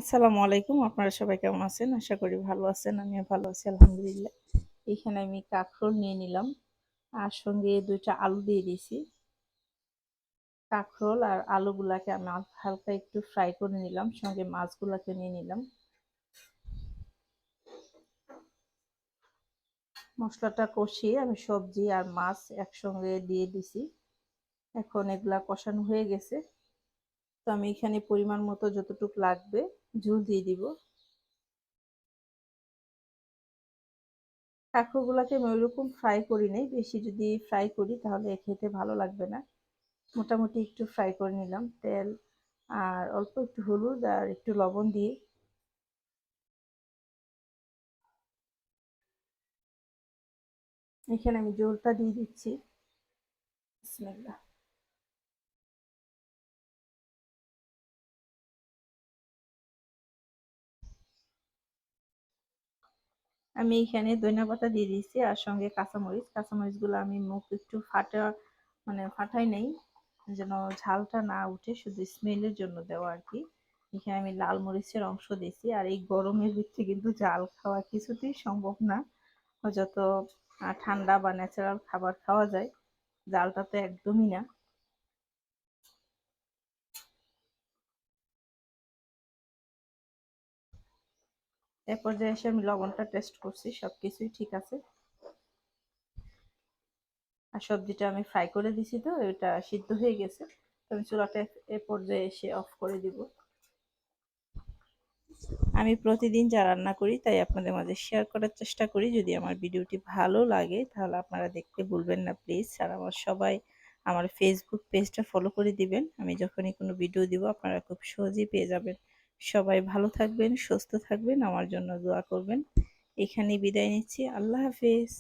আসসালামু আলাইকুম। আপনারা সবাই কেমন আছেন? আশা করি ভালো আছেন। আমিও ভালো আছি আলহামদুলিল্লাহ। এখানে আমি কাঁকরোল নিয়ে নিলাম আর সঙ্গে 2টা আলু দিয়ে দিয়েছি। কাঁকরোল আর আলুগুলাকে আমি হালকা একটু ফ্রাই করে নিলাম, সঙ্গে মাছগুলাকে নিয়ে নিলাম। মশলাটা কষিয়ে আমি সবজি আর মাছ একসঙ্গে দিয়ে দিছি। এখন এগুলা কষানো হয়ে গেছে, তো আমি এখানে পরিমাণ মতো যতটুকু লাগবে ঝোল দিয়ে দিব। কাঁকরোলগুলাকে আমি ওইরকম ফ্রাই করি নাই, বেশি যদি ফ্রাই করি তাহলে খেতে ভালো লাগবে না। মোটামুটি একটু ফ্রাই করে নিলাম, তেল আর অল্প একটু হলুদ আর একটু লবণ দিয়ে। এখানে আমি ঝোলটা দিয়ে দিচ্ছি। বিসমিল্লাহ। আমি এখানে ধনিয়া পাতা দিয়ে দিয়েছি আর সঙ্গে কাঁচামরিচ। কাঁচামরিচগুলো আমি মুখ একটু ফাটাই নেই, যেন ঝালটা না উঠে, শুধু স্মেলের জন্য দেওয়া আর কি। এখানে আমি লাল মরিচের অংশ দিয়েছি। আর এই গরমের ভিতরে কিন্তু ঝাল খাওয়া কিছুতেই সম্ভব না। যত ঠান্ডা বা ন্যাচারাল খাবার খাওয়া যায়, ঝালটা তো একদমই না। এ পর্যায়ে এসে আমি লবণটা টেস্ট করছি, সবকিছুই ঠিক আছে। আর সবজিটা আমি ফ্রাই করে দিছি, তো এটা সিদ্ধ হয়ে গেছে। তো আমি চুলাটা এ পর্যায়ে এসে অফ করে দিব। আমি প্রতিদিন যা রান্না করি তাই আপনাদের মাঝে শেয়ার করার চেষ্টা করি। যদি আমার ভিডিওটি ভালো লাগে তাহলে আপনারা দেখতে ভুলবেন না প্লিজ। আর আমার সবাই আমার ফেসবুক পেজটা ফলো করে দিবেন। আমি যখনই কোনো ভিডিও দিব আপনারা খুব সহজেই পেয়ে যাবেন। সবাই ভালো থাকবেন, সুস্থ থাকবেন, আমার জন্য দোয়া করবেন। এখানেই বিদায় নিচ্ছি। আল্লাহ হাফেজ।